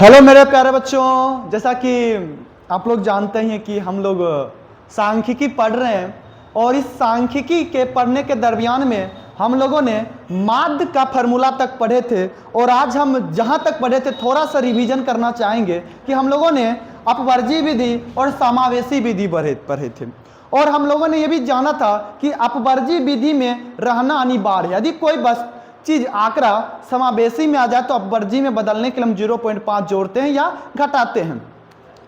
Hello मेरे प्यारे बच्चों, जैसा कि आप लोग जानते हैं कि हम लोग सांख्यिकी पढ़ रहे हैं और इस सांख्यिकी के पढ़ने के दरमियान में हम लोगों ने माध्य का फॉर्मूला तक पढ़े थे और आज हम जहां तक पढ़े थे थोड़ा सा रिवीजन करना चाहेंगे कि हम लोगों ने अपवर्जी विधि और समावेशी विधि पढ़े थे और हम लोगों ने यह भी जाना था कि अपवर्जी विधि में रहना अनिवार्य है। यदि कोई बस चीज आंकड़ा समावेशी में आ जाए तो अपवर्जी में बदलने के लिए हम 0.5 जोड़ते हैं या घटाते हैं।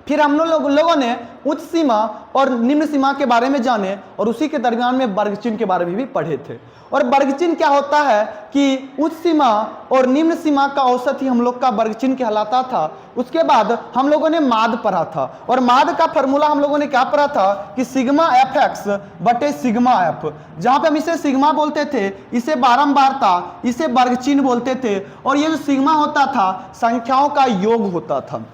फिर हम लोगों ने उच्च सीमा और निम्न सीमा के बारे में जाने और उसी के दरमियान में वर्ग चिन्ह के बारे में भी पढ़े थे। और वर्ग चिन्ह क्या होता है कि उच्च सीमा और निम्न सीमा का औसत ही हम लोग का वर्ग चिन्ह कहलाता था। उसके बाद हम लोगों ने माध्य पढ़ा था और माध्य का फॉर्मूला हम लोगों ने क्या पढ़ा था कि सिग्मा एफ एक्स बटे सिग्मा एफ, जहां पे हम इसे सिग्मा बोलते थे, इसे बारंबारता, इसे वर्ग चिन्ह बोलते थे और ये जो सिग्मा होता था संख्याओं का योग होता था।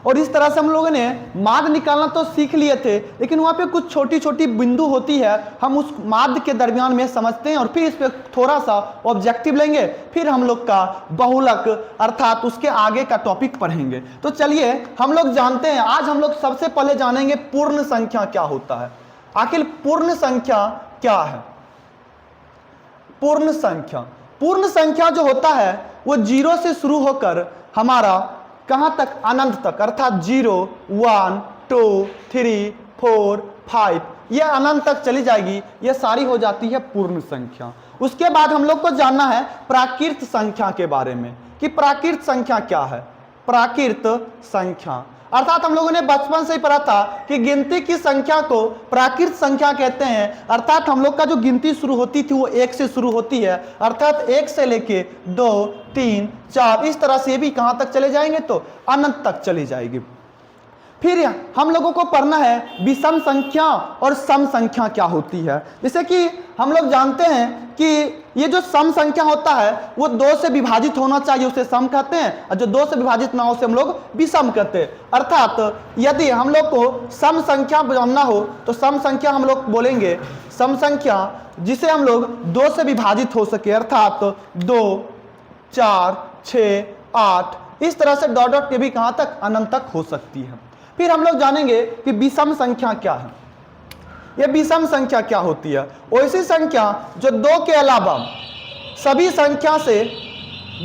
और इस तरह से हम लोगों ने माध्य निकालना तो सीख लिए थे, लेकिन वहां पे कुछ छोटी छोटी बिंदु होती है, हम उस माध्य के दरमियान में समझते हैं और फिर इस पे थोड़ा सा ऑब्जेक्टिव लेंगे, फिर हम लोग का बहुलक अर्थात उसके आगे का टॉपिक पढ़ेंगे। तो चलिए हम लोग जानते हैं, आज हम लोग सबसे पहले जानेंगे पूर्ण संख्या क्या होता है। आखिर पूर्ण संख्या क्या है? पूर्ण संख्या जो होता है वो 0 से शुरू होकर हमारा कहां तक? अनंत तक, अर्थात 0, 1, 2, 3, 4, 5, यह अनंत तक चली जाएगी, यह सारी हो जाती है पूर्ण संख्या। उसके बाद हम लोग को जानना है प्राकृत संख्या के बारे में कि प्राकृत संख्या क्या है। प्राकृत संख्या अर्थात हम लोगों ने बचपन से ही पढ़ा था कि गिनती की संख्या को प्राकृत संख्या कहते हैं, अर्थात हम लोग का जो गिनती शुरू होती थी वो 1 से शुरू होती है, अर्थात 1 से लेके 2, 3, 4 इस तरह से भी कहां तक चले जाएंगे तो अनंत तक चली जाएगी। फिर हम लोगों को पढ़ना है विषम संख्या और सम संख्या क्या होती है। जैसे कि हम लोग जानते हैं कि ये जो सम संख्या होता है वो 2 से विभाजित होना चाहिए, उसे सम कहते हैं, और जो 2 से विभाजित ना हो उसे हम लोग विषम कहते हैं। अर्थात यदि हम लोग को सम संख्या जानना हो तो सम संख्या हम लोग बोलेंगे सम संख्या जिसे हम लोग 2 से विभाजित हो सके, अर्थात 2, 4, 6, 8 इस तरह से डॉट डॉट के भी कहां तक? अनंत तक हो सकती है। फिर हम लोग जानेंगे कि विषम संख्या क्या है। यह विषम संख्या क्या होती है? वैसी संख्या जो 2 के अलावा सभी संख्या से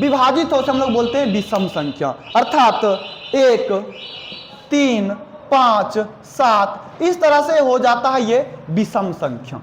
विभाजित हो हम लोग बोलते हैं विषम संख्या, अर्थात 1, 3, 5, 7 इस तरह से हो जाता है ये विषम संख्या।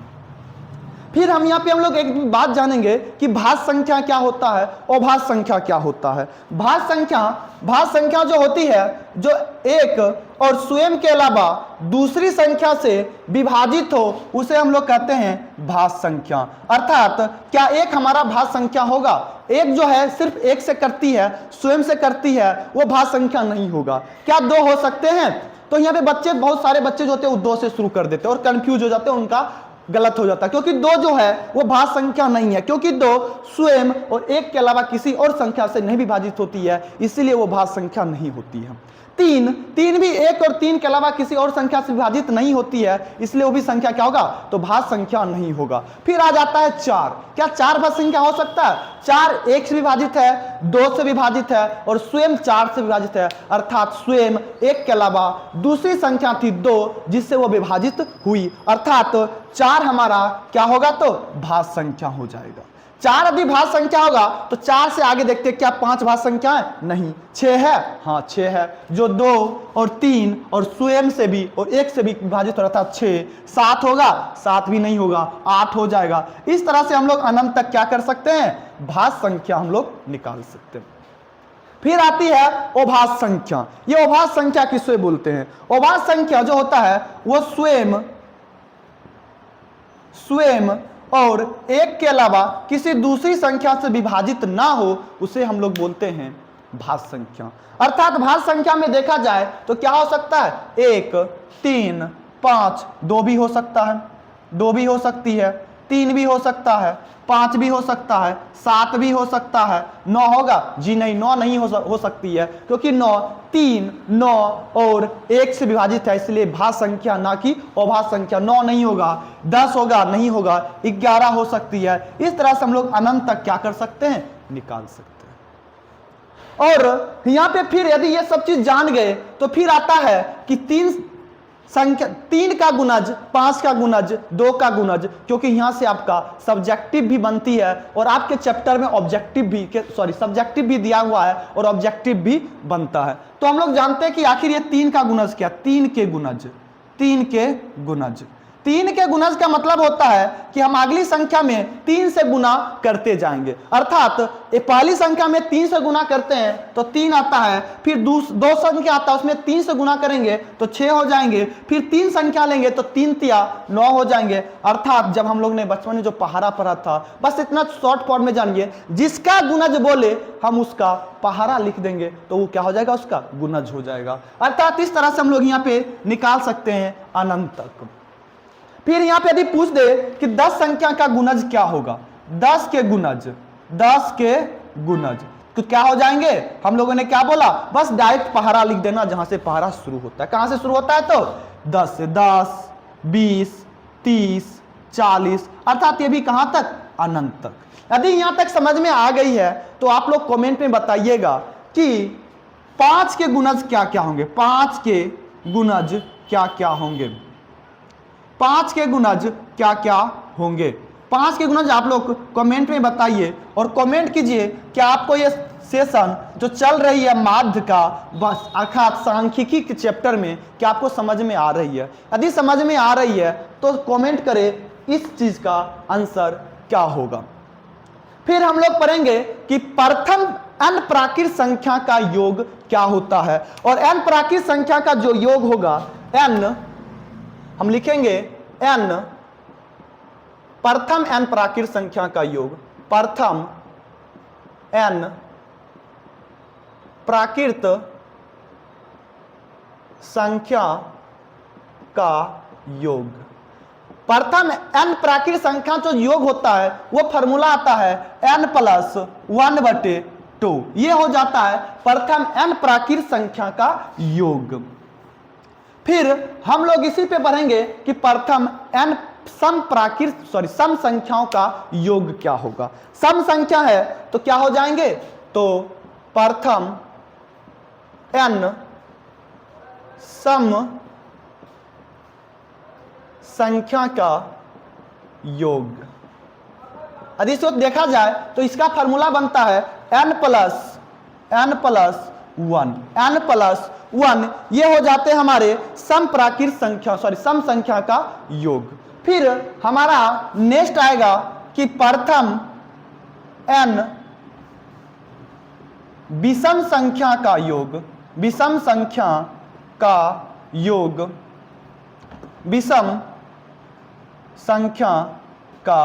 फिर हम यहाँ पे हम लोग एक बात जानेंगे कि भाज्य संख्या क्या होता है और भाज्य संख्या क्या होता है। भाज्य संख्या जो होती है जो एक और स्वयं के अलावा दूसरी संख्या से विभाजित हो उसे हम लोग कहते हैं भाज्य संख्या। अर्थात क्या एक हमारा भाज्य संख्या होगा? एक जो है सिर्फ 1 से करती है, स्वयं से करती है, वो भाज्य संख्या नहीं होगा। क्या 2 हो सकते हैं? तो यहाँ पे बच्चे, बहुत सारे बच्चे जो होते हैं वो 2 से शुरू कर देते हैं और कंफ्यूज हो जाते हैं, उनका गलत हो जाता है, क्योंकि 2 जो है वो भाज्य संख्या नहीं है, क्योंकि 2 स्वयं और 1 के अलावा किसी और संख्या से नहीं विभाजित होती है, इसलिए वो भाज्य संख्या नहीं होती है। 3 भी 1 और 3 के अलावा किसी और संख्या से विभाजित नहीं होती है, इसलिए वो भी संख्या क्या होगा? तो भाज्य संख्या नहीं होगा। फिर आ जाता है 4। क्या 4 भाज्य संख्या हो सकता है? 4 1 से विभाजित है, 2 से विभाजित है और स्वयं 4 से विभाजित है, अर्थात स्वयं 1 के अलावा दूसरी संख्या थी 2 जिससे वो विभाजित हुई, अर्थात 4 हमारा क्या होगा? तो भाज्य संख्या हो जाएगा। 4 यदि भाज्य संख्या होगा तो 4 से आगे देखते हैं क्या 5 भाज्य संख्या है? नहीं। 6 है? हाँ 6 है, जो 2 और 3 और स्वयं से भी और 1 से भी विभाजित हो रहा था 6। 7 होगा? 7 भी नहीं होगा, 8 हो जाएगा। इस तरह से हम लोग अनंत तक क्या कर सकते हैं? भाज्य संख्या हम लोग निकाल सकते हैं। फिर आती है अभाज्य संख्या। ये अभाज्य संख्या किससे बोलते हैं? अभाज्य संख्या जो होता है वो स्वयं और 1 के अलावा किसी दूसरी संख्या से विभाजित ना हो उसे हम लोग बोलते हैं भाज्य संख्या। अर्थात भाज्य संख्या में देखा जाए तो क्या हो सकता है? 1, 3, 5 2 भी हो सकता है, 2 भी हो सकती है, 3 भी हो सकता है, 5 भी हो सकता है, 7 भी हो सकता है। 9 होगा? जी नहीं, 9 नहीं हो सकती है, क्योंकि 9 3, 9 और 1 से विभाजित है, इसलिए भाज्य संख्या ना कि अभाज्य संख्या। 9 नहीं होगा, 10 होगा? नहीं होगा, 11 हो सकती है। इस तरह से हम लोग अनंत तक क्या कर सकते हैं? निकाल सकते हैं। और यहाँ पे फिर यदि ये सब चीज जान गए तो फिर आता है कि 3 का गुणज, 5 का गुणज, 2 का गुणज, क्योंकि यहां से आपका सब्जेक्टिव भी बनती है और आपके चैप्टर में ऑब्जेक्टिव भी सब्जेक्टिव भी दिया हुआ है और ऑब्जेक्टिव भी बनता है। तो हम लोग जानते हैं कि आखिर ये 3 का गुणज क्या, 3 के गुणज, 3 के गुणज। 3 के गुणज का मतलब होता है कि हम अगली संख्या में 3 से गुना करते जाएंगे, अर्थात पहली संख्या में 3 से गुना करते हैं तो 3 आता है, फिर दो संख्या आता है उसमें 3 से गुना करेंगे तो 6 हो जाएंगे, फिर 3 संख्या लेंगे तो 3 तिया 9 हो जाएंगे। अर्थात जब हम लोग ने बचपन में जो पहाड़ा पढ़ा था, बस इतना शॉर्ट फॉर्म में जानिए, जिसका गुणज बोले हम उसका पहाड़ा लिख देंगे तो वो क्या हो जाएगा, उसका गुणज हो जाएगा। अर्थात इस तरह से हम लोग यहाँ पे निकाल सकते हैं अनंत तक। फिर यहां पे यदि पूछ दे कि 10 संख्या का गुणज क्या होगा, 10 के गुणज, 10 के गुणज, तो क्या हो जाएंगे, हम लोगों ने क्या बोला, बस डायरेक्ट पहाड़ा लिख देना जहां से पहाड़ा शुरू होता है। कहां से शुरू होता है, तो 10 से 10, 20, 30, 40, अर्थात ये भी कहां तक, अनंत तक। यदि यहां तक समझ में आ गई है तो आप लोग कमेंट में बताइएगा कि 5 के गुणज क्या क्या होंगे, 5 के गुणज क्या क्या होंगे, 5 के गुणज क्या क्या होंगे। 5 के गुणज आप लोग कमेंट में बताइए और कमेंट कीजिए कि आपको ये सेशन जो चल रही है माध्य का, बस अर्थात सांख्यिकी के चैप्टर में, क्या आपको समझ में आ रही है। यदि समझ में आ रही है तो कमेंट करें इस चीज का आंसर क्या होगा। फिर हम लोग पढ़ेंगे कि प्रथम n प्राकृत संख्या का योग क्या होता है, और n प्राकृत संख्या का जो योग होगा, n हम लिखेंगे n, प्रथम n प्राकृत संख्या का योग, प्रथम n प्राकृत संख्या का योग। प्रथम n प्राकृत संख्या जो योग होता है वो फॉर्मूला आता है n+1/2, ये हो जाता है प्रथम n प्राकृत संख्या का योग। फिर हम लोग इसी पे बढ़ेंगे कि प्रथम n सम संख्याओं का योग क्या होगा। सम संख्या है तो क्या हो जाएंगे, तो प्रथम n सम संख्या का योग। यदि इसको देखा जाए तो इसका फॉर्मूला बनता है n+1, ये हो जाते हैं हमारे सम प्राकृत संख्या सम संख्या का योग। फिर हमारा नेक्स्ट आएगा कि प्रथम n विषम संख्या का योग, विषम संख्या का योग, विषम संख्या का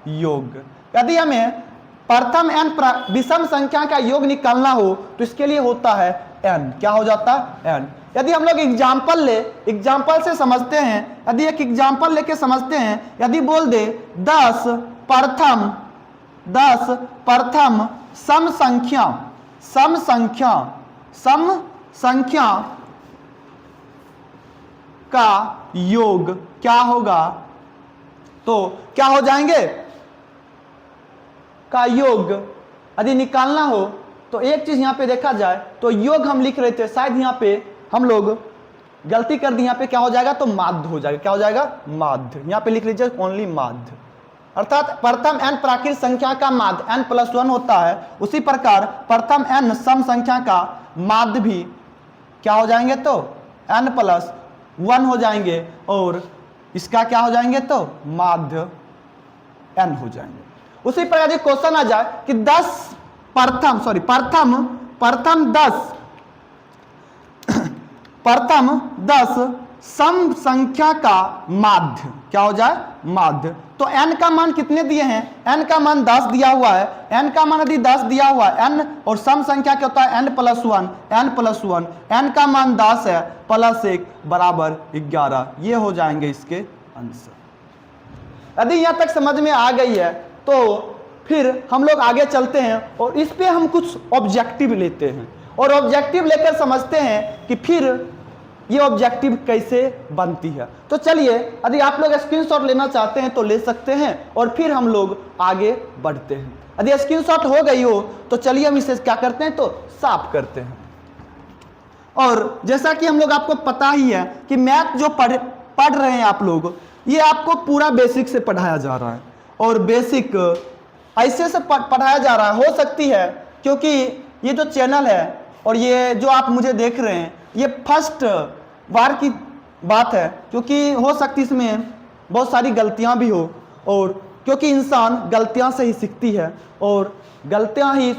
योग। यदि हमें प्रथम n विषम संख्या का योग निकालना हो तो इसके लिए होता है n, क्या हो जाता है, n। यदि हम लोग एग्जाम्पल से समझते हैं, यदि एक एग्जाम्पल लेके समझते हैं, यदि बोल दे 10 प्रथम सम संख्या का योग क्या होगा, तो क्या हो जाएंगे, का योग यदि निकालना हो तो एक चीज यहां पे देखा जाए तो योग हम लिख रहे थे, शायद यहां पे हम लोग गलती कर दी, यहां पे क्या हो जाएगा, तो माध्य हो जाएगा। क्या हो जाएगा, माध्य। यहां पे लिख लीजिए ओनली माध्य, अर्थात प्रथम n प्राकृत संख्या का माध्य n+1 होता है, उसी प्रकार प्रथम n सम संख्या का माध्य भी क्या हो जाएंगे, तो n+1 हो जाएंगे, और इसका क्या हो जाएंगे, तो माध्य n हो जाएंगे। उसी प्रकार यदि क्वेश्चन आ जाए कि 10 प्रथम 10 सम संख्या का माध्य क्या हो जाए, माध्य। तो n का मान कितने दिए हैं, n का मान 10 दिया हुआ है, n का मान यदि 10 दिया हुआ है, n और सम संख्या क्या होता है, n+1, n का मान 10 है, +1 = 11, ये हो जाएंगे इसके आंसर। यदि यहां तक समझ में आ गई है तो फिर हम लोग आगे चलते हैं और इस पे हम कुछ ऑब्जेक्टिव लेते हैं और ऑब्जेक्टिव लेकर समझते हैं कि फिर ये ऑब्जेक्टिव कैसे बनती है। तो चलिए, यदि आप लोग स्क्रीनशॉट लेना चाहते हैं तो ले सकते हैं और फिर हम लोग आगे बढ़ते हैं। यदि स्क्रीनशॉट हो गई हो तो चलिए हम इसे क्या करते हैं, तो साफ करते हैं। और जैसा कि हम लोग आपको पता ही है कि मैथ जो पढ़ रहे हैं आप लोग, ये आपको पूरा बेसिक से पढ़ाया जा रहा है, और बेसिक ऐसे से पढ़ाया जा रहा है। हो सकती है क्योंकि ये जो चैनल है और ये जो आप मुझे देख रहे हैं, ये फर्स्ट बार की बात है, क्योंकि हो सकती इसमें बहुत सारी गलतियां भी हो, और क्योंकि इंसान गलतियां से ही सीखती है, और गलतियां ही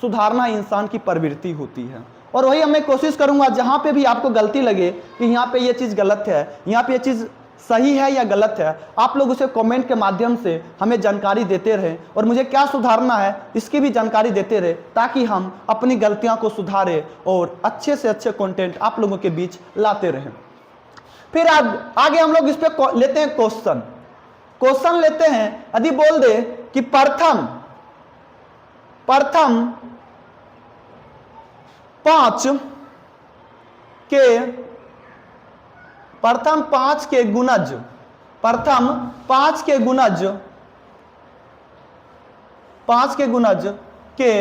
सुधारना इंसान की प्रवृत्ति होती है। और वही मैं कोशिश करूंगा जहां पे भी आपको गलती लगे कि यहाँ पे ये चीज़ गलत है, यहाँ पे ये चीज़ सही है या गलत है, आप लोग उसे कमेंट के माध्यम से हमें जानकारी देते रहें, और मुझे क्या सुधारना है इसकी भी जानकारी देते रहे, ताकि हम अपनी गलतियां को सुधारें और अच्छे से अच्छे कंटेंट आप लोगों के बीच लाते रहें। फिर आगे हम लोग इस पे लेते हैं क्वेश्चन लेते हैं। यदि बोल दे कि प्रथम 5 के गुणज, प्रथम 5 के गुणज के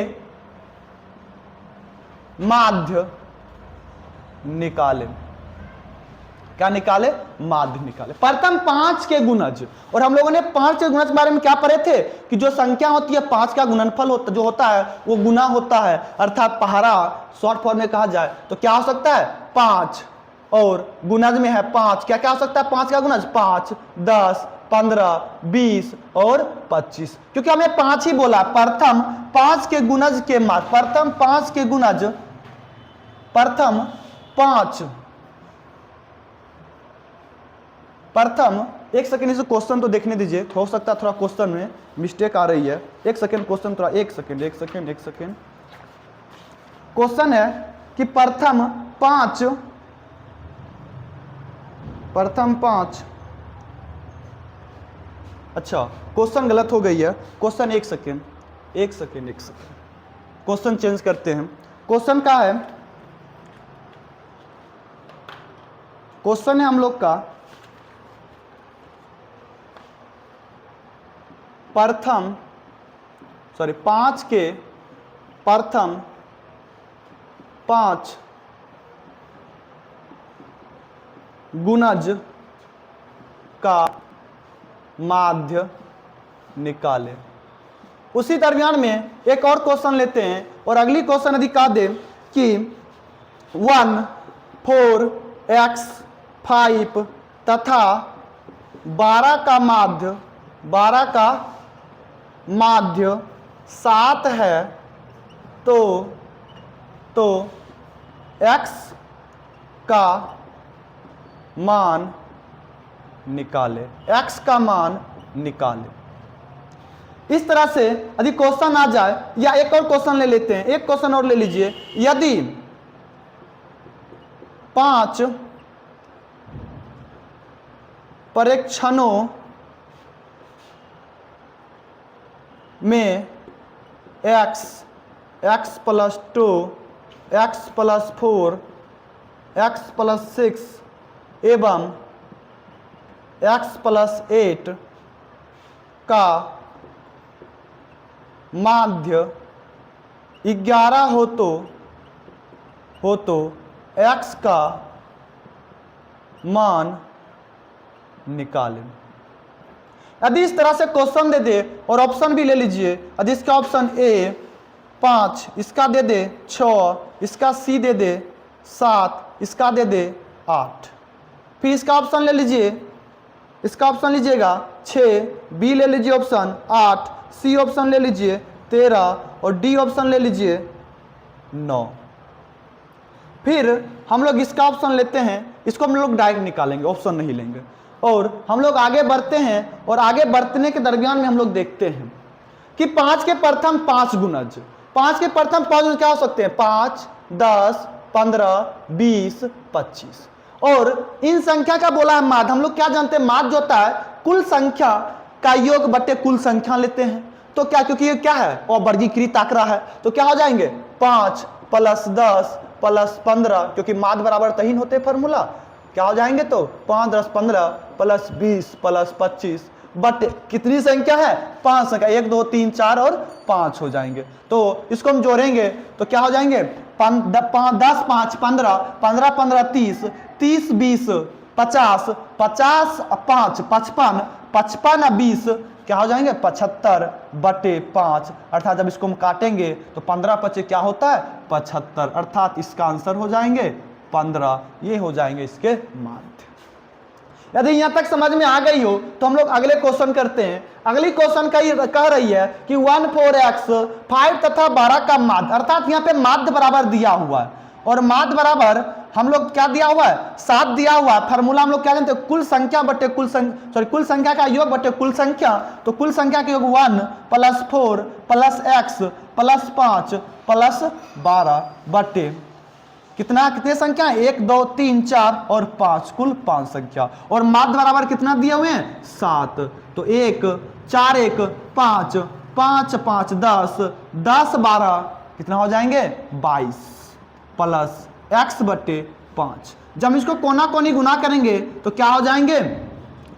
माध्य निकाले। क्या निकाले? माध्य निकाले। प्रथम 5 के गुणज, और हम लोगों ने 5 के गुणज के बारे में क्या पढ़े थे कि जो संख्या होती है 5 का गुणनफल जो होता है वो गुना होता है, अर्थात पहाड़ा शॉर्ट फॉर्म में कहा जाए तो क्या हो सकता है 5, और गुणज में है 5, क्या क्या हो सकता है 5 का गुणज 5, 10, 15, 20 और 25, क्योंकि हमें 5 ही बोला। प्रथम 5 के गुणज के माध्य, प्रथम 5 के गुणज, प्रथम 1 सेकंड इसे क्वेश्चन तो देखने दीजिए, हो सकता है थोड़ा क्वेश्चन में मिस्टेक आ रही है। 1 सेकंड क्वेश्चन, थोड़ा 1 सेकंड। क्वेश्चन है कि प्रथम 5, अच्छा क्वेश्चन गलत हो गई है। क्वेश्चन 1 सेकंड, क्वेश्चन चेंज करते हैं। क्वेश्चन का है, क्वेश्चन है हम लोग का प्रथम 5 के प्रथम 5 गुणज का माध्य निकाले। उसी दरमियान में एक और क्वेश्चन लेते हैं, और अगली क्वेश्चन यदि कह दे कि 1, 4, x, 5 तथा 12 का माध्य 7 है, तो x का मान निकाले। x का मान निकाले। इस तरह से यदि क्वेश्चन आ जाए, या एक और क्वेश्चन ले लेते हैं, एक क्वेश्चन और ले लीजिए। यदि 5 परीक्षणों में x + 2, x + 4, x + 6 एवं x + 8 का माध्य 11 हो तो x का मान निकालें। यदि इस तरह से क्वेश्चन दे दे और ऑप्शन भी ले लीजिए, यदि इसका ऑप्शन ए 5, इसका दे दे 6, इसका सी दे दे 7, इसका दे दे 8, फिर इसका ऑप्शन ले लीजिए, इसका ऑप्शन लीजिएगा 6, बी ले लीजिए ऑप्शन 8, सी ऑप्शन ले लीजिए 13 और डी ऑप्शन ले लीजिए 9। फिर हम लोग इसका ऑप्शन लेते हैं, इसको हम लोग डायरेक्ट निकालेंगे, ऑप्शन नहीं लेंगे, और हम लोग आगे बढ़ते हैं, और आगे बढ़ने के दरमियान में हम लोग देखते हैं कि 5 के प्रथम 5 गुणज, 5 के प्रथम 5 गुणज क्या हो सकते हैं 5, 10, 15, 20, 25, और इन संख्या का बोला है माध्य। हम लोग क्या जानते हैं, माध्य होता है कुल संख्या का योग बटे कुल संख्या लेते हैं। तो क्या, क्योंकि ये क्या है अवर्गीकृत आंकड़ा है, तो क्या हो जाएंगे 5 + 10 + 15, क्योंकि माध्य बराबर तहीन होते फॉर्मूला, क्या हो जाएंगे तो 5, 10, 15 + 20 + 25 बट कितनी संख्या है? 5 संख्या, 1 2 3 4 और 5 हो जाएंगे। तो इसको हम जोड़ेंगे तो क्या हो जाएंगे? 10 5 15, 15 15 30, 30 20 50, 50 5 55, 55 20 क्या हो जाएंगे? 75/5। अर्थात जब इसको हम काटेंगे तो 15 पचे क्या होता है? 75। अर्थात इसका आंसर हो जाएंगे 15। ये हो जाएंगे इसके मान। यदि यहां तक समझ में आ गई हो तो हम लोग अगले क्वेश्चन करते हैं। अगली क्वेश्चन कह रही है कि 1 4x 5 तथा 12 का माध्य, अर्थात यहाँ पे माध्य बराबर दिया हुआ है और माध्य बराबर हम लोग क्या दिया हुआ है? 7 दिया हुआ है। फार्मूला हम लोग क्या जानते हैं? कुल संख्या बटे कुल संख्या का योग बटे कुल संख्या। तो कुल संख्या का योग 1 + 4 + x + 5 + 12 बटे कितने संख्या? 1 2 3 4 और 5, कुल 5 संख्या। और माध्य बराबर कितना दिए हुए हैं? 7। तो 1 4 1 5 5 5 10 10 12 कितना हो जाएंगे? 22 प्लस x बटे 5। जब इसको कोना कोनी गुना करेंगे तो क्या हो जाएंगे?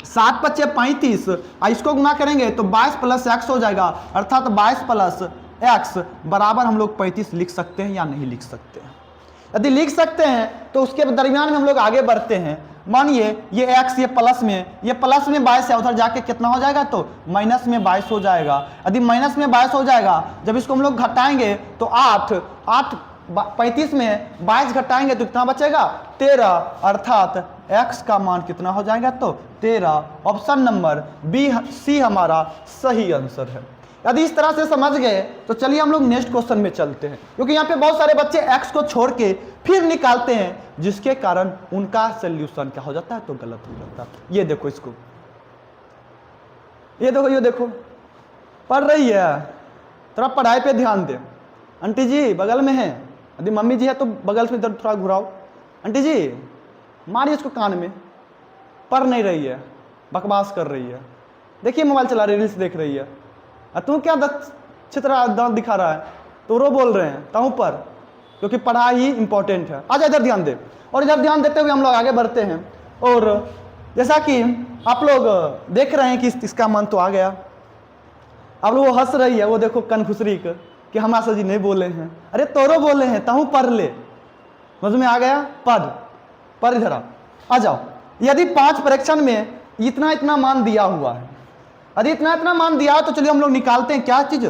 7 5 35, इसको गुना करेंगे तो 22 प्लस x हो जाएगा। अर्थात 22 प्लस x बराबर हम लोग 35 लिख सकते हैं या नहीं लिख सकते हैं? यदि लिख सकते हैं तो उसके दरमियान में हम लोग आगे बढ़ते हैं। मानिए ये x ये प्लस में 22 है, उधर जाके कितना हो जाएगा? तो माइनस में 22 हो जाएगा। यदि माइनस में 22 हो जाएगा, जब इसको हम लोग घटाएंगे तो 8 35 में 22 घटाएंगे तो कितना बचेगा? 13। अर्थात x का मान कितना हो जाएगा? तो 13। ऑप्शन नंबर बी सी हमारा सही आंसर है। यदि इस तरह से समझ गए तो चलिए हम लोग नेक्स्ट क्वेश्चन में चलते हैं, क्योंकि यहाँ पे बहुत सारे बच्चे x को छोड़ के फिर निकालते हैं, जिसके कारण उनका सोल्यूशन क्या हो जाता है? तो गलत हो जाता है। ये देखो इसको, ये देखो पढ़ रही है, थोड़ा पढ़ाई पे ध्यान दे। आंटी जी बगल में है, यदि मम्मी जी है तो बगल से इधर थोड़ा घुराओ। आंटी जी मारिए इसको कान में, पढ़ नहीं रही है, बकवास कर रही है। देखिए मोबाइल चला रही, रील्स देख रही है। तू क्या दांत दिखा रहा है? तो रो बोल रहे हैं ताऊ पर, क्योंकि पढ़ाई ही इंपॉर्टेंट है। आजा इधर ध्यान दे। और इधर ध्यान देते हुए हम लोग आगे बढ़ते हैं। और जैसा कि आप लोग देख रहे हैं कि इसका मन तो आ गया। अब वो हंस रही है, वो देखो कन खुसरी कि हमारा सर जी नहीं बोले हैं। अरे तोरो बोले हैं, ताऊ पढ़ ले। समझ में आ गया? पढ़ इधर आ जाओ। यदि 5 परीक्षण में इतना मान दिया हुआ है, यदि इतना मान दिया है तो चलिए हम लोग निकालते हैं क्या चीज?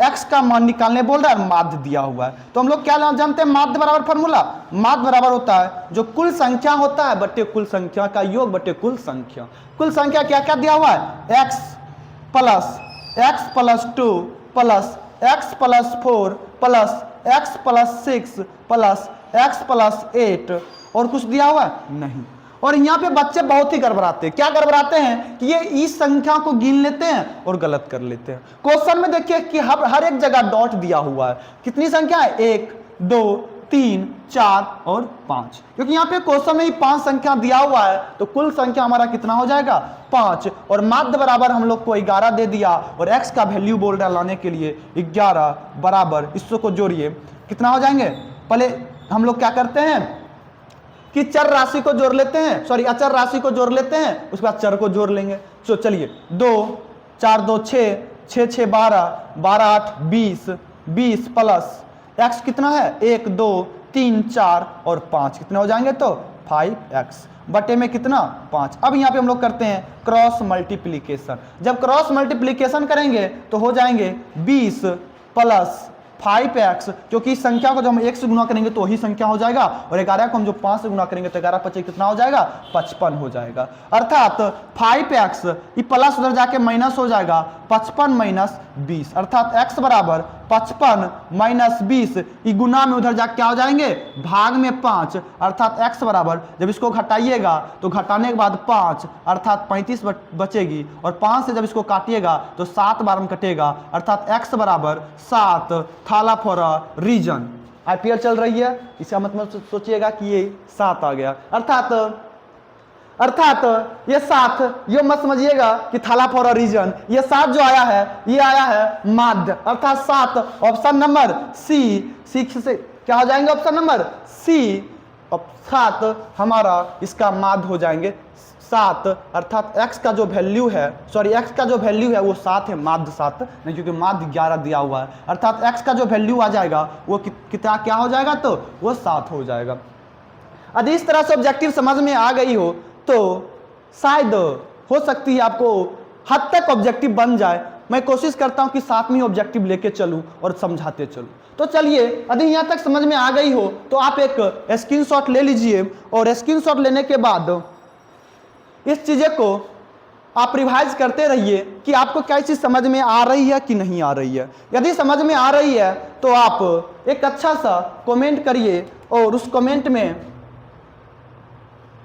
x का मान निकालने बोल रहा है, माध्य दिया हुआ है। तो हम लोग क्या जानते हैं? माध्य बराबर फार्मूला, माध्य बराबर होता है जो कुल संख्या होता है बटे कुल संख्या का योग बटे कुल संख्या। कुल संख्या क्या क्या दिया हुआ है? x + 2 plus x + 4 plus x + 6 plus x + 8। और कुछ दिया हुआ है? नहीं। और यहाँ पे बच्चे बहुत ही गड़बड़ाते हैं। क्या गड़बड़ाते हैं कि ये इस संख्या को गिन लेते हैं और गलत कर लेते हैं। क्वेश्चन में देखिए कि हर एक जगह डॉट दिया हुआ है। कितनी संख्या है? 1 2 3 4 और 5, क्योंकि यहाँ पे क्वेश्चन में ही 5 संख्या दिया हुआ है। तो कुल संख्या हमारा कितना हो जाएगा? 5। और माध्य बराबर हम लोग को 11 दे दिया और x का वैल्यू बोल रहा लाने के लिए 11 बराबर, इसको जोड़िए कितना हो जाएंगे? पहले हम लोग क्या करते हैं कि चर राशि को जोड़ लेते हैं, अचर राशि को जोड़ लेते हैं, उसके बाद चर को जोड़ लेंगे। तो चलिए 2 4 2 6 6 6 12 12 8 20 20 प्लस x कितना है? 1 2 3 4 और 5 कितने हो जाएंगे? तो 5x बटे में कितना? 5। अब यहाँ पे हम लोग करते हैं क्रॉस मल्टीप्लीकेशन। जब क्रॉस मल्टीप्लीकेशन करेंगे तो हो जाएंगे 20 प्लस 5x, क्योंकि इस संख्या को जब हम 1 से गुना करेंगे तो वही संख्या हो जाएगा, और 11 को हम जो 5 से गुना करेंगे तो 11 5 कितना हो जाएगा? 55 हो जाएगा। अर्थात 5x ये प्लस उधर जाके माइनस हो जाएगा, 55 - 20। अर्थात x बराबर 55 - 20, ये गुना में उधर जाके क्या हो जाएंगे? भाग में 5। अर्थात x बराबर जब इसको घटाइएगा तो घटाने के बाद 5 अर्थात 35 बचेगी, और 5 से जब इसको काटिएगा तो 7 बार में कटेगा। अर्थात x बराबर 7। थाला फॉर अ रीजन। IPL चल रही है, इसका मतलब सोचिएगा कि ये 7 आ गया। अर्थात ये 7, ये मत समझिएगा कि थाला फॉर अ रीजन। ये 7 जो आया है ये आया है माध्य, अर्थात 7। ऑप्शन नंबर सी से क्या हो जाएंगे? ऑप्शन नंबर सी अब 7 हमारा इसका माध्य हो जाएंगे 7, अर्थात x का जो वैल्यू है, x का जो वैल्यू है वो 7 है, माध्य 7 नहीं, क्योंकि माध्य 11 दिया हुआ है, अर्थात x का जो वैल्यू आ जाएगा वो कितना क्या हो जाएगा, तो वो 7 हो जाएगा। यदि इस तरह से ऑब्जेक्टिव समझ में आ गई हो तो शायद हो सकती है आपको हद तक ऑब्जेक्टिव बन जाए। मैं कोशिश करता हूं कि 7वीं ऑब्जेक्टिव लेके चलूं और समझाते चलूं। तो चलिए, यदि यहां तक समझ में आ गई हो तो आप एक स्क्रीनशॉट ले लीजिए और स्क्रीनशॉट लेने के बाद इस चीजें को आप रिवाइज करते रहिए कि आपको क्या चीज समझ में आ रही है कि नहीं आ रही है। यदि समझ में आ रही है तो आप एक अच्छा सा कमेंट करिए और उस कमेंट में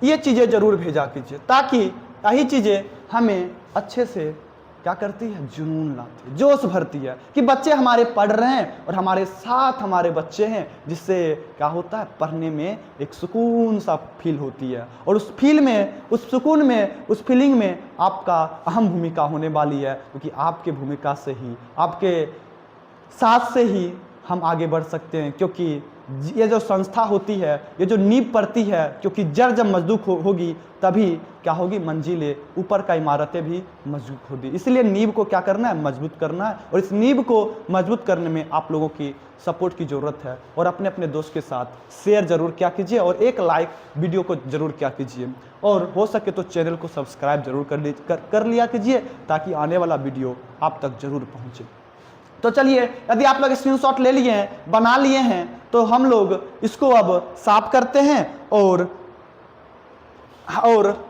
ये चीजें जरूर भेजा कीजिए, ताकि यही चीजें हमें अच्छे से क्या करती है, जुनून लाती है, जोश भरती है कि बच्चे हमारे पढ़ रहे हैं और हमारे साथ हमारे बच्चे हैं, जिससे क्या होता है, पढ़ने में एक सुकून सा फील होती है। और उस फील में, उस सुकून में, उस फीलिंग में आपका अहम भूमिका होने वाली है, क्योंकि आपके भूमिका से ही, आपके साथ से ही हम आगे बढ़ सकते हैं। क्योंकि ये जो संस्था होती है, ये जो नींव पड़ती है, क्योंकि जड़ जब मजबूत होगी तभी क्या होगी, मंजिलें, ऊपर का इमारतें भी मजबूत होगी। इसलिए नींव को क्या करना है, मजबूत करना है। और इस नींव को मजबूत करने में आप लोगों की सपोर्ट की ज़रूरत है। और अपने अपने दोस्त के साथ शेयर जरूर क्या कीजिए और एक लाइक वीडियो को जरूर क्या कीजिए। और हो सके तो चैनल को सब्सक्राइब जरूर कर लिया कीजिए, ताकि आने वाला वीडियो आप तक जरूर पहुँचे। तो चलिए, यदि आप लोग स्क्रीनशॉट ले लिए हैं, बना लिए हैं, तो हम लोग इसको अब साफ करते हैं और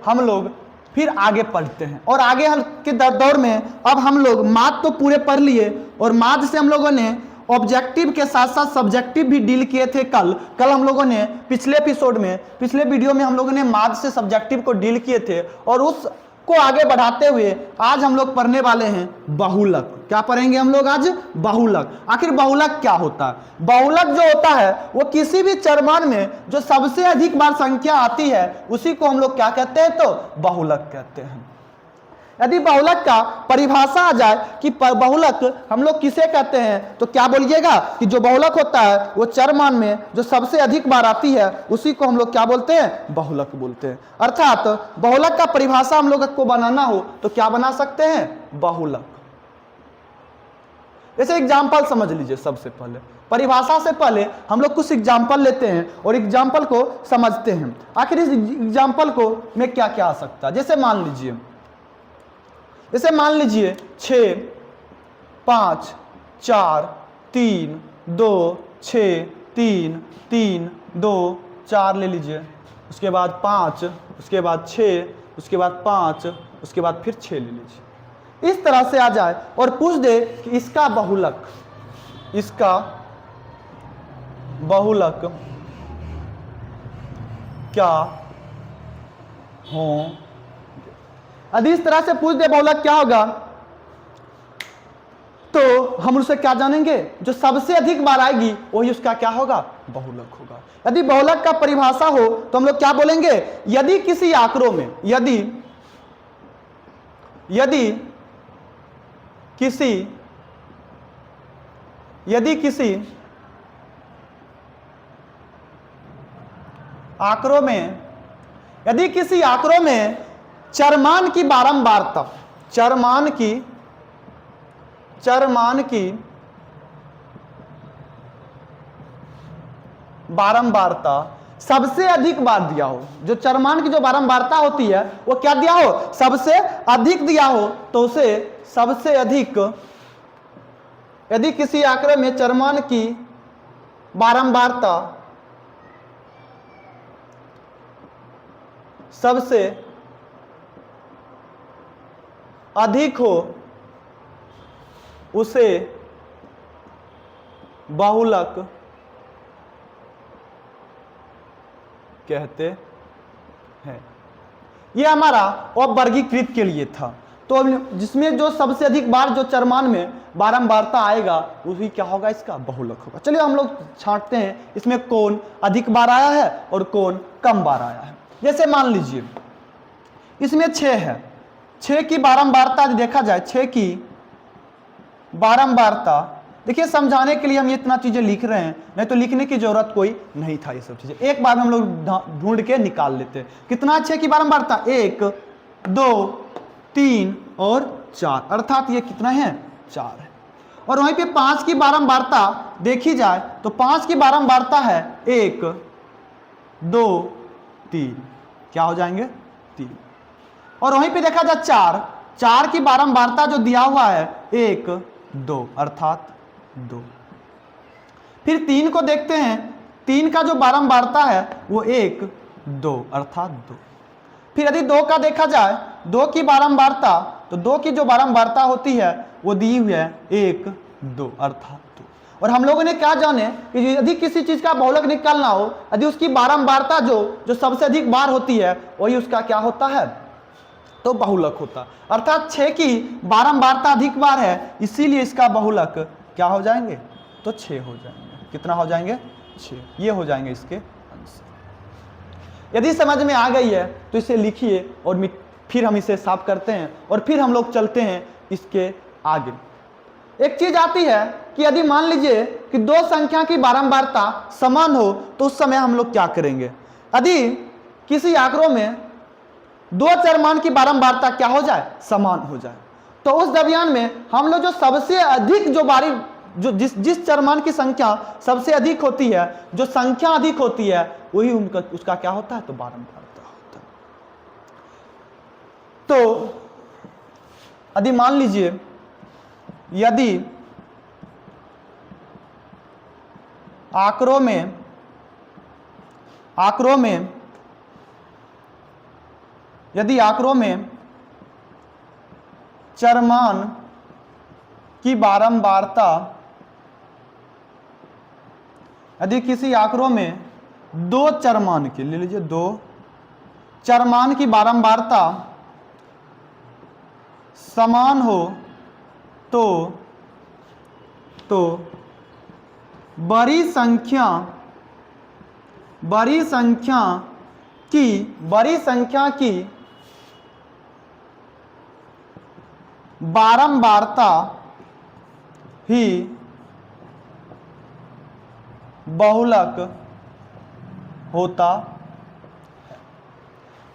हम लोग फिर आगे पढ़ते हैं। और आगे के दौर में अब हम लोग माध्य तो पूरे पढ़ लिए, और माध्य से हम लोगों ने ऑब्जेक्टिव के साथ साथ सब्जेक्टिव भी डील किए थे। कल हम लोगों ने पिछले एपिसोड में, पिछले वीडियो में हम लोगों ने माध्य से सब्जेक्टिव को डील किए थे। और उसको आगे बढ़ाते हुए आज हम लोग पढ़ने वाले हैं बहुलक। क्या पढ़ेंगे हम लोग आज? बहुलक। आखिर बहुलक क्या होता है? बहुलक जो होता है वो किसी भी चरमान में जो सबसे अधिक बार संख्या आती है उसी को हम लोग क्या कहते हैं, तो बहुलक कहते हैं। यदि बहुलक का परिभाषा आ जाए कि बहुलक हम लोग किसे कहते हैं, तो क्या बोलिएगा कि जो बहुलक होता है वो चरमान में जो सबसे अधिक बार आती है उसी को हम लोग क्या बोलते हैं, बहुलक बोलते हैं। अर्थात बहुलक का परिभाषा हम लोग को बनाना हो तो क्या बना सकते हैं, बहुलक। जैसे एग्जाम्पल समझ लीजिए। सबसे पहले परिभाषा से पहले हम लोग कुछ एग्जाम्पल लेते हैं और एग्जाम्पल को समझते हैं। आखिर इस एग्जाम्पल को में क्या क्या आ सकता है। जैसे मान लीजिए 6 5 4 3 2 6 3 3 2 4 ले लीजिए। उसके बाद 5, उसके बाद 6, उसके बाद 5, उसके बाद फिर 6 ले लीजिए। इस तरह से आ जाए और पूछ दे कि इसका बहुलक क्या हो। यदि इस तरह से पूछ दे बहुलक क्या होगा, तो हम उससे क्या जानेंगे, जो सबसे अधिक बार आएगी वही उसका क्या होगा, बहुलक होगा। यदि बहुलक का परिभाषा हो तो हम लोग क्या बोलेंगे, यदि किसी आंकड़ों में, यदि किसी आंकड़ों में चरमान की बारंबारता, चरमान की बारंबारता सबसे अधिक बार दिया हो, जो चरमान की जो बारंबारता होती है वो क्या दिया हो, सबसे अधिक दिया हो, तो उसे सबसे अधिक, यदि किसी आंकड़े में चरमान की बारंबारता सबसे अधिक हो उसे बहुलक कहते हैं। यह हमारा अब वर्गीकृत के लिए था। तो जिसमें जो सबसे अधिक बार जो चरमान में बारंबारता आएगा वही क्या होगा, इसका बहुलक होगा। चलिए हम लोग छांटते हैं इसमें कौन अधिक बार आया है और कौन कम बार आया है। जैसे मान लीजिए इसमें 6 है, 6 की बारंबारता देखा जाए, 6 की बारंबारता देखिए समझाने के लिए हम ये इतना चीजें लिख रहे हैं, नहीं तो लिखने की जरूरत कोई नहीं था। ये सब चीजें एक बार में हम लोग ढूंढ के निकाल लेते हैं। कितना 6 की बारंबारता, 1 2 3 और 4, अर्थात ये कितना है 4 है। और वहीं पे 5 की बारंबारता देखी जाए तो 5 की बारंबारता है 1 2 3, क्या हो जाएंगे 3। और वहीं पे देखा जाए 4 की बारंबारता जो दिया हुआ है 1 2, अर्थात 2। फिर 3 को देखते हैं, 3 का जो बारंबारता है वो 1 2, अर्थात 2। फिर यदि 2 का देखा जाए, 2 की बारंबारता, तो 2 की जो बारंबारता होती है वो दी हुई है 1 2, अर्थात 2। और हम लोगों ने क्या जाने कि यदि किसी चीज का बहुलक निकालना हो, यदि उसकी बारंबारता जो सबसे अधिक बार होती है वही उसका क्या होता है, तो बहुलक होता। अर्थात 6 की बारंबारता अधिक बार है, इसीलिए इसका बहुलक क्या हो जाएंगे, तो 6 हो जाएंगे। कितना हो जाएंगे 6, ये हो जाएंगे इसके आंसर। यदि समझ में आ गई है तो इसे लिखिए और फिर हम इसे साफ करते हैं और फिर हम लोग चलते हैं इसके आगे। एक चीज आती है कि यदि मान लीजिए कि दो संख्या की बारंबारता समान हो तो उस समय हम लोग क्या करेंगे। यदि किसी आंकड़ों में दो चरमान की बारंबारता क्या हो जाए, समान हो जाए, तो उस दरमियान में हम लोग जो सबसे अधिक जो जिस चरमान की संख्या सबसे अधिक होती है, जो संख्या अधिक होती है वही उसका क्या होता है, तो बारंबारता होता है। तो यदि मान लीजिए यदि आंकड़ों में चरमान की बारंबारता, यदि किसी आंकड़ों में दो चरमान की, ले लीजिए दो चरमान की बारंबारता समान हो तो बड़ी संख्या की बारंबारता ही बहुलक होता है।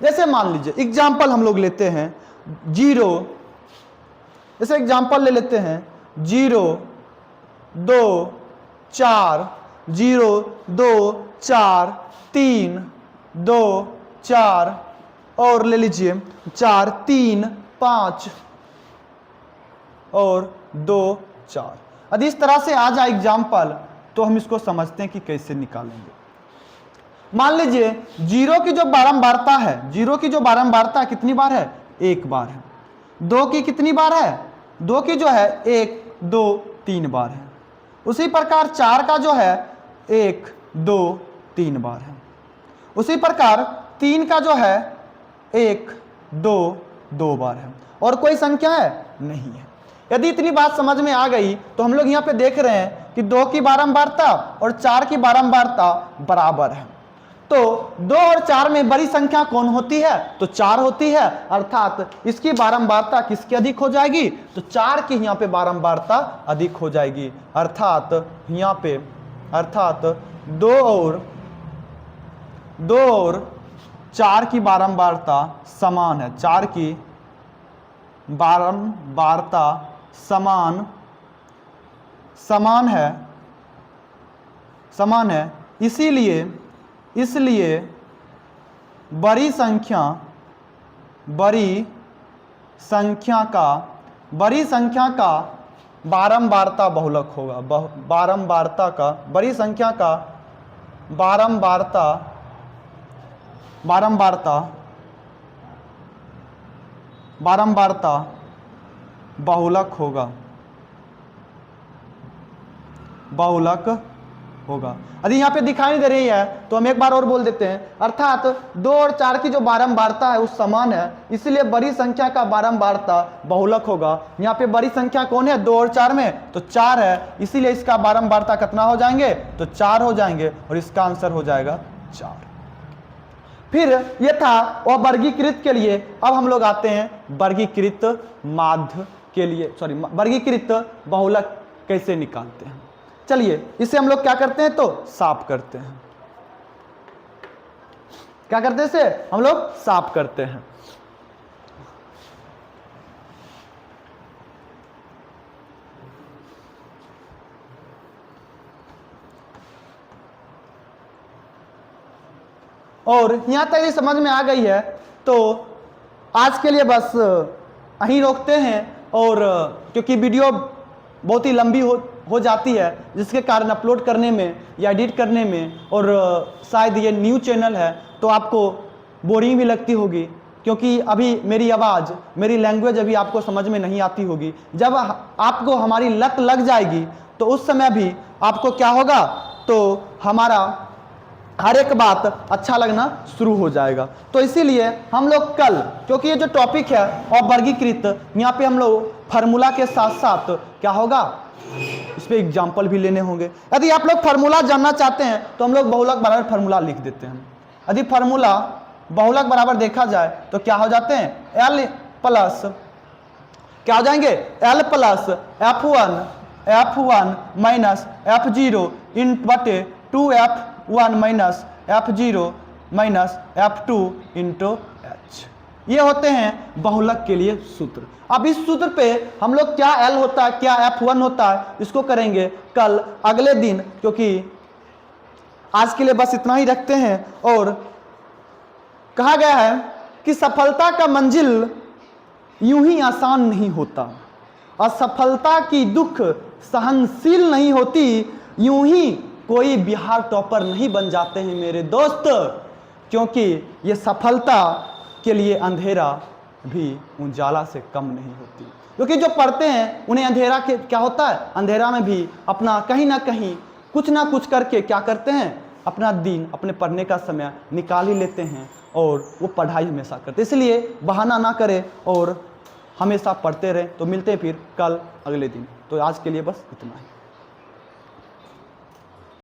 जैसे मान लीजिए एग्जाम्पल हम लोग लेते हैं 0, जैसे एग्जाम्पल ले लेते हैं 0 2 4 0 2 4 3 2 4 और ले लीजिए 4 3 5 और 2 4। यदि इस तरह से आ जाए एग्जाम्पल तो हम इसको समझते हैं कि कैसे निकालेंगे। मान लीजिए 0 की जो बारंबारता है, 0 की जो बारंबारता कितनी बार है, 1 बार है। 2 की कितनी बार है, 2 की जो है 1 2 3 बार है। उसी प्रकार 4 का जो है 1 2 3 बार है। उसी प्रकार 3 का जो है 1 2 2 बार है। और कोई संख्या है नहीं है। यदि इतनी बात समझ में आ गई तो हम लोग यहाँ पे देख रहे हैं कि 2 की बारंबारता और 4 की बारंबारता बराबर है। तो 2 और 4 में बड़ी संख्या कौन होती है, तो 4 होती है। अर्थात इसकी बारंबारता किसकी अधिक हो जाएगी, तो 4 की यहाँ पे बारंबारता अधिक हो जाएगी। अर्थात यहाँ पे 2 और 4 की बारंबारता समान है। 4 की बारंबारता समान है। इसलिए बड़ी संख्या का बारंबारता बहुलक होगा। बड़ी संख्या का बारंबारता बहुलक होगा। यदि यहाँ पे दिखाई नहीं दे रही है तो हम एक बार और बोल देते हैं। अर्थात 2 और 4 की जो बारंबारता है उस समान है, इसलिए बड़ी संख्या का बारंबारता बहुलक होगा। यहाँ पे बड़ी संख्या कौन है, 2 और 4 में, तो 4 है, इसीलिए इसका बारंबारता कितना हो जाएंगे, तो 4 हो जाएंगे और इसका आंसर हो जाएगा 4। फिर ये था और वर्गीकृत के लिए। अब हम लोग आते हैं वर्गीकृत माध्य के लिए, वर्गीकृत बहुलक कैसे निकालते हैं। चलिए इसे हम लोग क्या करते हैं तो साफ करते हैं। क्या करते हैं, इसे हम लोग साफ करते हैं। और यहां तक ये समझ में आ गई है तो आज के लिए बस यहीं रोकते हैं। और क्योंकि वीडियो बहुत ही लंबी हो जाती है, जिसके कारण अपलोड करने में या एडिट करने में, और शायद ये न्यू चैनल है तो आपको बोरिंग भी लगती होगी, क्योंकि अभी मेरी आवाज़, मेरी लैंग्वेज अभी आपको समझ में नहीं आती होगी। जब आपको हमारी लत लग जाएगी तो उस समय भी आपको क्या होगा, तो हमारा हर एक बात अच्छा लगना शुरू हो जाएगा। तो इसीलिए हम लोग कल, क्योंकि ये जो टॉपिक है और वर्गीकृत, यहाँ पे हम लोग फार्मूला के साथ साथ क्या होगा, इस पे एग्जाम्पल भी लेने होंगे। यदि आप लोग फार्मूला जानना चाहते हैं तो हम लोग बहुलक बराबर फार्मूला लिख देते हैं। यदि फार्मूला बहुलक बराबर देखा जाए तो क्या हो जाते हैं, एल प्लस क्या हो जाएंगे, L plus F1 minus F0 इन बटे 2F1 minus F0 minus F2 into H। ये होते हैं बहुलक के लिए सूत्र। अब इस सूत्र पे हम लोग क्या L होता है, क्या F1 होता है, इसको करेंगे कल अगले दिन, क्योंकि आज के लिए बस इतना ही रखते हैं। और कहा गया है कि सफलता का मंजिल यूं ही आसान नहीं होता, असफलता की दुख सहनशील नहीं होती, यूं ही कोई बिहार टॉपर नहीं बन जाते हैं मेरे दोस्त, क्योंकि ये सफलता के लिए अंधेरा भी उजाला से कम नहीं होती। क्योंकि जो पढ़ते हैं उन्हें अंधेरा के क्या होता है, अंधेरा में भी अपना कहीं ना कहीं कुछ ना कुछ करके क्या करते हैं, अपना दिन, अपने पढ़ने का समय निकाल ही लेते हैं और वो पढ़ाई हमेशा करते। इसलिए बहाना ना करें और हमेशा पढ़ते रहें। तो मिलते हैं फिर कल अगले दिन। तो आज के लिए बस इतना ही।